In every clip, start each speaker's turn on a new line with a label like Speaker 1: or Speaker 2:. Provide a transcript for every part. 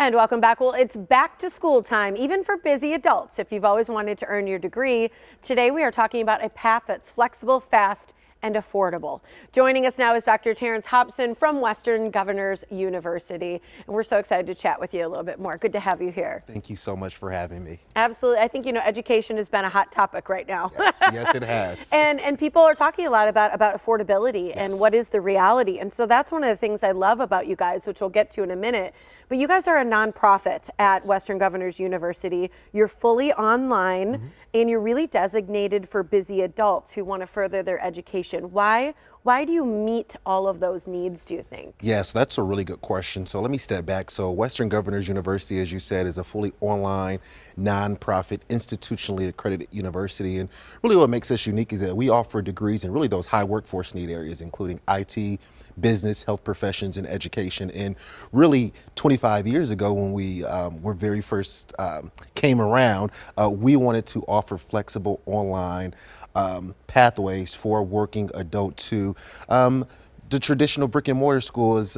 Speaker 1: And welcome back. Well, it's back to school time, even for busy adults. If you've always wanted to earn your degree, today we are talking about a path that's flexible, fast, and affordable. Joining us now is Dr. Terrance Hopson from Western Governors University. And we're so excited to chat with you a little bit more. Good to have you here.
Speaker 2: Thank you so much for having me.
Speaker 1: Absolutely. I think, education has been a hot topic right now.
Speaker 2: Yes, it has.
Speaker 1: And people are talking a lot about affordability and what is the reality. And so that's one of the things I love about you guys, which we'll get to in a minute. But you guys are a nonprofit at Western Governors University. You're fully online and you're really designated for busy adults who want to further their education. Why do you meet all of those needs, do you think?
Speaker 2: Yes, that's a really good question. So let me step back. So Western Governors University, as you said, is a fully online, nonprofit, institutionally accredited university. And really what makes us unique is that we offer degrees in really those high workforce need areas, including IT, business, health professions, and education. And really 25 years ago when we were very first came around, we wanted to offer flexible online pathways for working adult to the traditional brick and mortar schools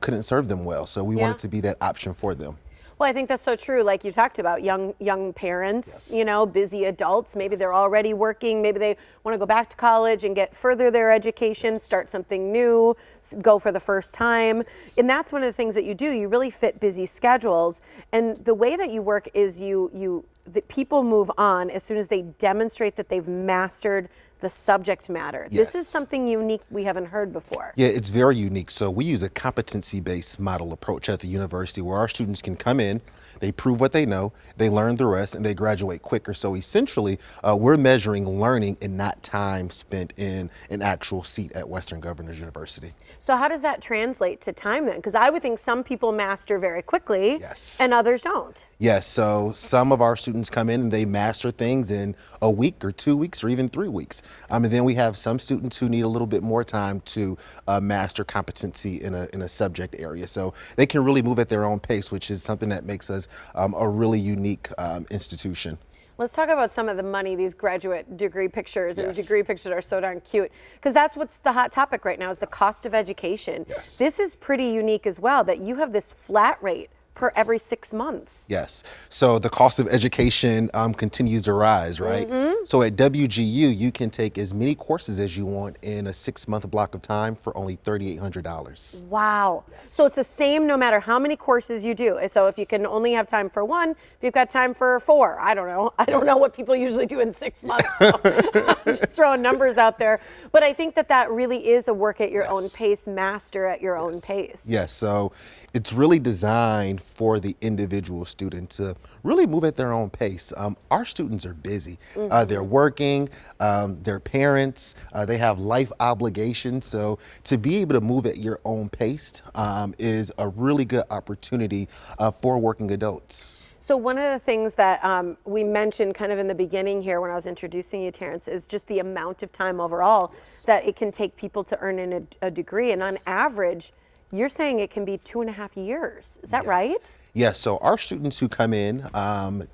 Speaker 2: couldn't serve them well. So we wanted to be that option for them.
Speaker 1: Well, I think that's so true. Like you talked about, young parents, busy adults. Maybe they're already working. Maybe they want to go back to college and further their education, start something new, go for the first time. And that's one of the things that you do. You really fit busy schedules. And the way that you work is the people move on as soon as they demonstrate that they've mastered the subject matter. This is something unique we haven't heard before.
Speaker 2: Yeah, it's very unique. So we use a competency-based model approach at the university where our students can come in, they prove what they know, they learn the rest, and they graduate quicker. So essentially, we're measuring learning and not time spent in an actual seat at Western Governors University.
Speaker 1: So how does that translate to time then? Because I would think some people master very quickly and others don't.
Speaker 2: Yes, so some of our students come in and they master things in a week or 2 weeks or even 3 weeks. And then we have some students who need a little bit more time to master competency in a subject area. So they can really move at their own pace, which is something that makes us a really unique institution.
Speaker 1: Let's talk about some of the money, these graduate degree pictures, and degree pictures are so darn cute, because that's what's the hot topic right now is the cost of education. This is pretty unique as well, that you have this flat rate per every 6 months.
Speaker 2: Yes. So the cost of education continues to rise, right? So at WGU, you can take as many courses as you want in a 6-month block of time for only $3,800.
Speaker 1: Wow. So it's the same no matter how many courses you do. So if you can only have time for one, if you've got time for 4, I don't know. I don't know what people usually do in 6 months. So I'm just throwing numbers out there. But I think that really is a work at your own pace, master at your own pace.
Speaker 2: Yes. So it's really designed for the individual student to really move at their own pace. Our students are busy. They're working, they're parents, they have life obligations. So to be able to move at your own pace is a really good opportunity for working adults.
Speaker 1: So one of the things that we mentioned kind of in the beginning here when I was introducing you, Terrance, is just the amount of time overall that it can take people to earn in a degree. And on average, you're saying it can be 2.5 years. Is that right?
Speaker 2: Yes. So our students who come in,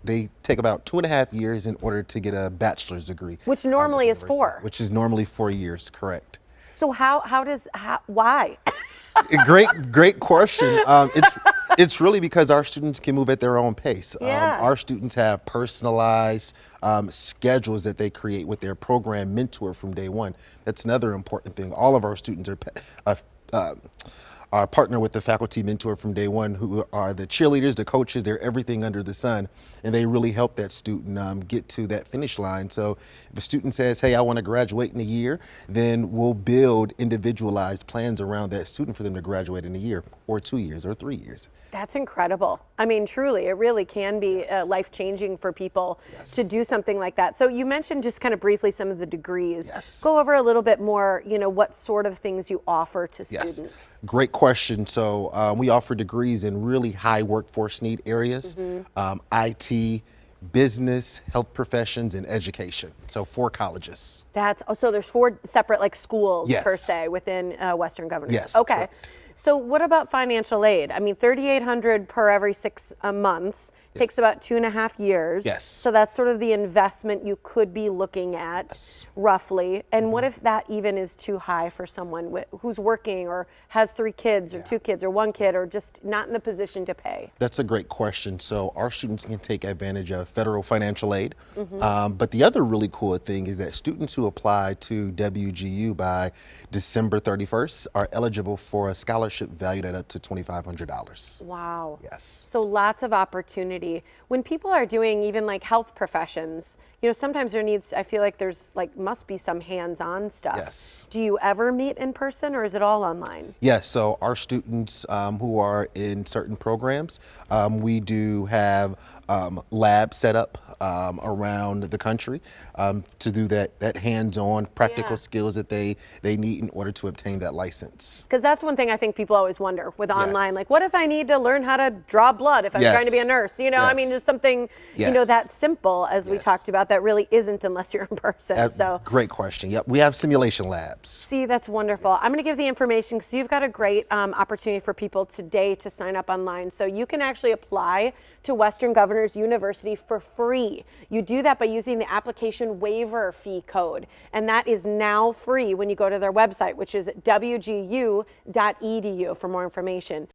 Speaker 2: they take about 2.5 years in order to get a bachelor's degree.
Speaker 1: Which normally is 4.
Speaker 2: Which is normally 4 years, correct.
Speaker 1: So why?
Speaker 2: Great question. It's really because our students can move at their own pace. Our students have personalized schedules that they create with their program mentor from day one. That's another important thing. All of our students are partner with the faculty mentor from day one, who are the cheerleaders, the coaches, they're everything under the sun, and they really help that student get to that finish line. So if a student says, hey, I want to graduate in a year, then we'll build individualized plans around that student for them to graduate in a year or 2 years or 3 years.
Speaker 1: That's incredible. I mean, truly, it really can be life-changing for people to do something like that. So you mentioned just kind of briefly some of the degrees. Go over a little bit more, what sort of things you offer to students.
Speaker 2: Great question. So we offer degrees in really high workforce need areas, IT, business, health professions, and education. So 4 colleges.
Speaker 1: So there's 4 separate schools per se within Western Governors.
Speaker 2: Yes.
Speaker 1: Okay.
Speaker 2: Correct.
Speaker 1: So what about financial aid? I mean, $3,800 per every 6 months takes about 2.5 years.
Speaker 2: Yes.
Speaker 1: So that's sort of the investment you could be looking at, roughly. And what if that even is too high for someone who's working or has 3 kids or 2 kids or 1 kid or just not in the position to pay?
Speaker 2: That's a great question. So our students can take advantage of federal financial aid. But the other really cool thing is that students who apply to WGU by December 31st are eligible for a scholarship valued at up to $2,500.
Speaker 1: Wow.
Speaker 2: Yes.
Speaker 1: So lots of opportunity. When people are doing even like health professions, sometimes there needs, I feel like there's must be some hands-on stuff.
Speaker 2: Yes.
Speaker 1: Do you ever meet in person or is it all online?
Speaker 2: Yes, so our students who are in certain programs, we do have labs set up around the country to do that hands-on practical skills that they need in order to obtain that license.
Speaker 1: Because that's one thing I think people always wonder with online,
Speaker 2: Yes.
Speaker 1: like what if I need to learn how to draw blood if I'm trying to be a nurse? I mean, just something, that simple as we talked about that really isn't unless you're in person. So
Speaker 2: Great question. Yep, we have simulation labs.
Speaker 1: see, that's wonderful. I'm going to give the information because you've got a great opportunity for people today to sign up online. So you can actually apply to Western Governors University for free. You do that by using the application waiver fee code. And that is now free when you go to their website, which is wgu.edu for more information.